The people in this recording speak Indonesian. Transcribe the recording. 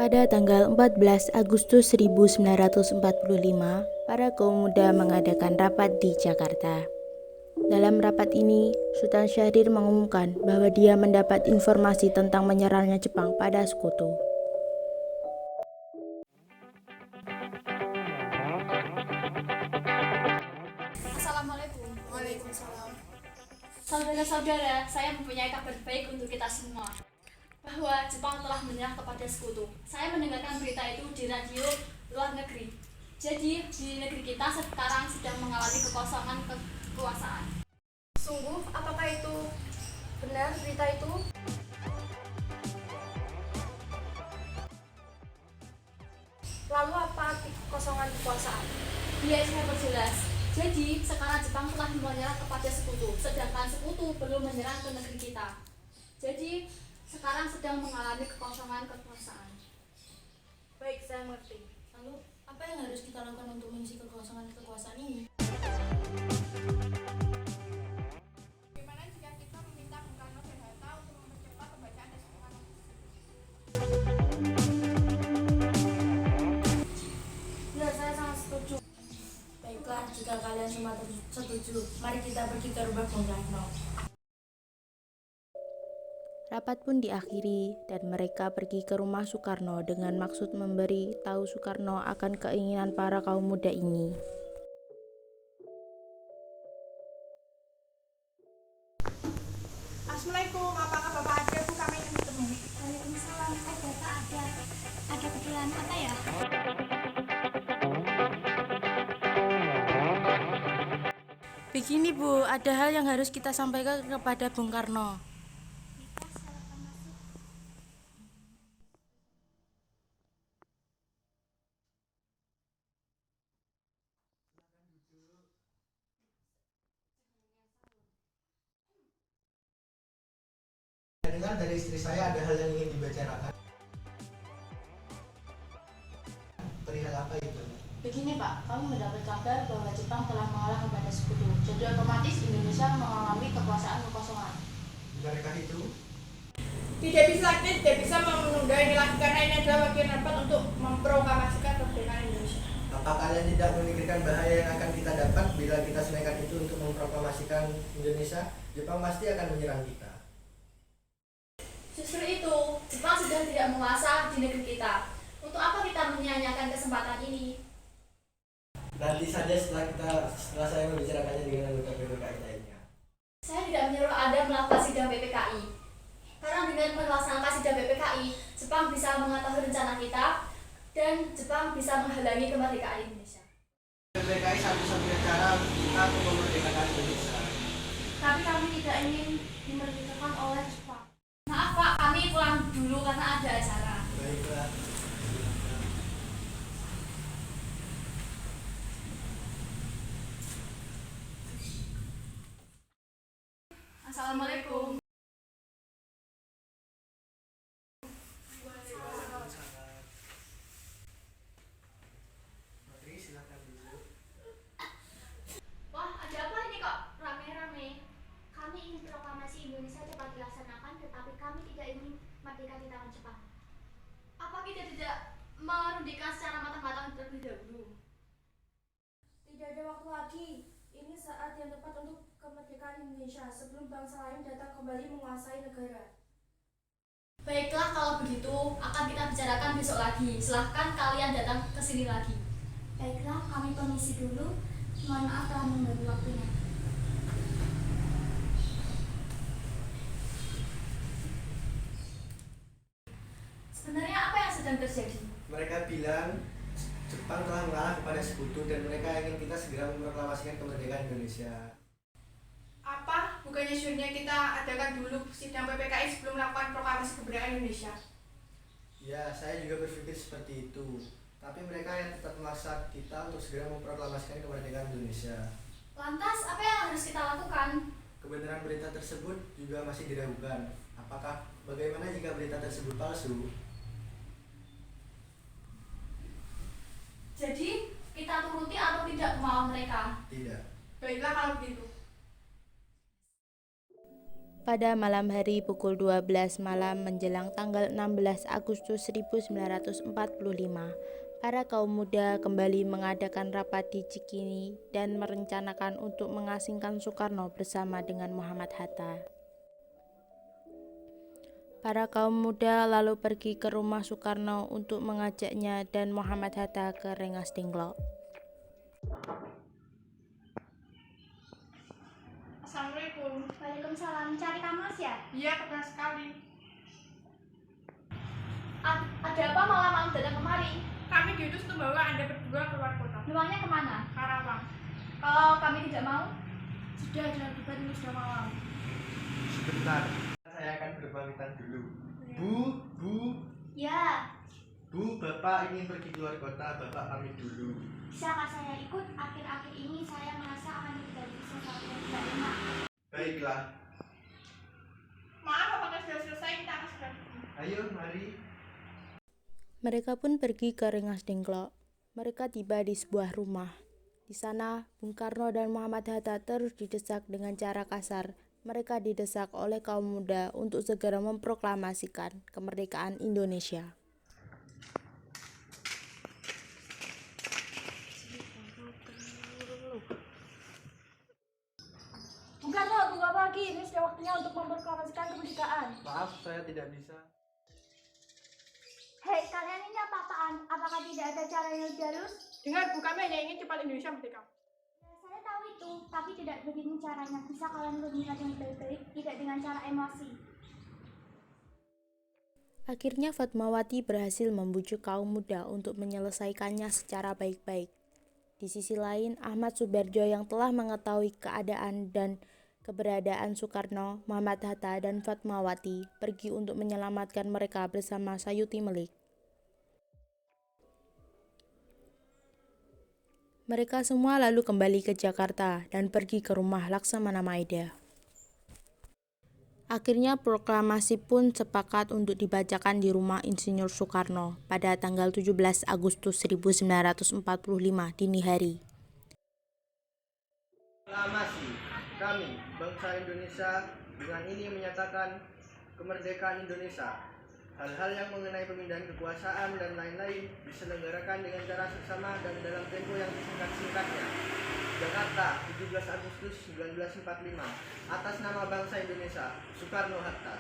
Pada tanggal 14 Agustus 1945, para kaum muda mengadakan rapat di Jakarta. Dalam rapat ini, Sultan Syahrir mengumumkan bahwa dia mendapat informasi tentang menyerangnya Jepang pada Sekutu. Assalamualaikum. Waalaikumsalam. Saudara-saudara, saya mempunyai kabar baik untuk kita semua, bahwa Jepang telah menyerah kepada Sekutu. Saya mendengarkan berita itu di radio luar negeri. Jadi di negeri kita sekarang sedang mengalami kekosongan kekuasaan. Sungguh, apakah itu benar berita itu? Lalu apa arti kekosongan kekuasaan? Biar saya perjelas. Jadi sekarang Jepang telah menyerah kepada Sekutu, sedangkan Sekutu belum menyerang ke negeri kita. Jadi sekarang sedang mengalami kekosongan kekuasaan. Baik, saya mengerti. Lalu, apa yang harus kita lakukan untuk mengisi kekosongan kekuasaan ini? Bagaimana jika kita meminta Bung Karno dan Hatta untuk mempercepat pembacaan dan Soekarno? Ya, saya sangat setuju. Baiklah, jika kalian semua setuju, mari kita pergi ke rumah Bung Karno. Rapat pun diakhiri dan mereka pergi ke rumah Soekarno dengan maksud memberi tahu Soekarno akan keinginan para kaum muda ini. Assalamualaikum, apakah Bapak ada Bu kami ingin bertemu? Waalaikumsalam. Bapak ada keperluan apa ya? Begini Bu, ada hal yang harus kita sampaikan kepada Bung Karno. Saya dengar dari istri saya ada hal yang ingin dibicarakan. Perihal apa itu? Begini Pak, kami mendapat kabar bahwa Jepang telah mengalah kepada Sekutu. Jadi otomatis Indonesia mengalami kekuasaan kekosongan. Benarkah itu? Tidak bisa menunda ini lagi karena ini adalah bagian rapat untuk memproklamasikan kemerdekaan Indonesia. Apa kalian tidak memikirkan bahaya yang akan kita dapat bila kita senekat itu untuk memproklamasikan Indonesia? Jepang pasti akan menyerang kita. Justru itu, Jepang sudah tidak menguasai di negeri kita. Untuk apa kita menyia-nyiakan kesempatan ini? Nanti saja setelah saya membicarakannya dengan anggota PPKI lainnya. Saya tidak menyuruh Anda melakukan sidang PPKI. Karena dengan melaksanakan sidang PPKI, Jepang bisa mengetahui rencana kita dan Jepang bisa menghalangi kemerdekaan Indonesia. PPKI satu-satunya cara kita untuk memerdekakan Indonesia. Tapi kami tidak ingin dimerdekakan oleh Jepang. Maaf Pak, kami pulang dulu karena ada acara. Baiklah. Assalamualaikum. Mari silakan dulu. Wah, ada apa ini kok rame-rame? Kami ingin proklamasi Indonesia cepat dilaksanakan, tetapi kami tidak ingin merdeka di tangan Jepang. Apa kita tidak merundingkan secara matang-matang terlebih dahulu? Tidak ada waktu lagi. Ini saat yang tepat untuk kemerdekaan Indonesia sebelum bangsa lain datang kembali menguasai negara. Baiklah, kalau begitu akan kita bicarakan besok lagi. Silahkan kalian datang ke sini lagi. Baiklah, kami permisi dulu. Mohon maaf telah mengganggu waktunya. Sebenarnya apa yang sedang terjadi? Mereka bilang Jepang telah mengalah kepada Sekutu dan mereka ingin kita segera memproklamasikan kemerdekaan Indonesia. Apa? Bukannya sebenarnya kita adakan dulu sidang PPKI sebelum melakukan proklamasi kemerdekaan Indonesia? Ya, saya juga berpikir seperti itu. Tapi mereka yang tetap memaksa kita untuk segera memproklamasikan kemerdekaan Indonesia. Lantas, apa yang harus kita lakukan? Kebenaran berita tersebut juga masih diragukan. Bagaimana jika berita tersebut palsu? Jadi, kita turuti atau tidak kemauan mereka? Tidak. Baiklah kalau begitu. Pada malam hari pukul 12 malam menjelang tanggal 16 Agustus 1945, para kaum muda kembali mengadakan rapat di Cikini dan merencanakan untuk mengasingkan Soekarno bersama dengan Muhammad Hatta. Para kaum muda lalu pergi ke rumah Soekarno untuk mengajaknya dan Muhammad Hatta ke Rengas Dengklok. Assalamualaikum. Waalaikumsalam. Cari Kamas ya? Iya, benar sekali. Ada apa malam-malam datang kemari? Kami diutus untuk bawa Anda berdua keluar kota. Memangnya kemana? Karawang. Kalau kami tidak mau, Sudah, jangan debat, ini sudah malam. Sebentar, saya akan berpamitan dulu. Bu, Ya, Bapak ingin pergi keluar kota, Bapak pamit dulu. bisakah saya ikut? Akhir-akhir ini saya merasa akan terjadi sesuatu yang tidak enak. Baiklah, Maaf, apakah sudah selesai? Kita akan segera pergi. ayo mari. Mereka pun pergi ke Rengas Dengklok. Mereka tiba di sebuah rumah. Di sana, Bung Karno dan Muhammad Hatta terus didesak dengan cara kasar. Mereka didesak oleh kaum muda untuk segera memproklamasikan kemerdekaan Indonesia. Bung Karno, tunggu apa lagi? Ini sudah waktunya untuk memproklamasikan kemerdekaan. Maaf, saya tidak bisa. Hei, kalian ini apa-apaan? Apakah tidak ada cara yang lebih halus? Dengar, Bu, kami hanya ingin cepat Indonesia merdeka. Ya, saya tahu itu, tapi tidak begini caranya. Bisa kalian berminat yang baik-baik, tidak dengan cara emosi. Akhirnya Fatmawati berhasil membujuk kaum muda untuk menyelesaikannya secara baik-baik. Di sisi lain, Ahmad Soebardjo yang telah mengetahui keadaan dan keberadaan Soekarno, Muhammad Hatta, dan Fatmawati pergi untuk menyelamatkan mereka bersama Sayuti Melik. Mereka semua lalu kembali ke Jakarta dan pergi ke rumah Laksamana Maeda. Akhirnya proklamasi pun sepakat untuk dibacakan di rumah Insinyur Soekarno pada tanggal 17 Agustus 1945 dini hari. Proklamasi, kami, bangsa Indonesia, dengan ini menyatakan kemerdekaan Indonesia. Hal-hal yang mengenai pemindahan kekuasaan dan lain-lain diselenggarakan dengan cara seksama dan dalam tempo yang disingkat-singkatnya. Jakarta, 17 Agustus 1945. Atas nama bangsa Indonesia, Soekarno Hatta.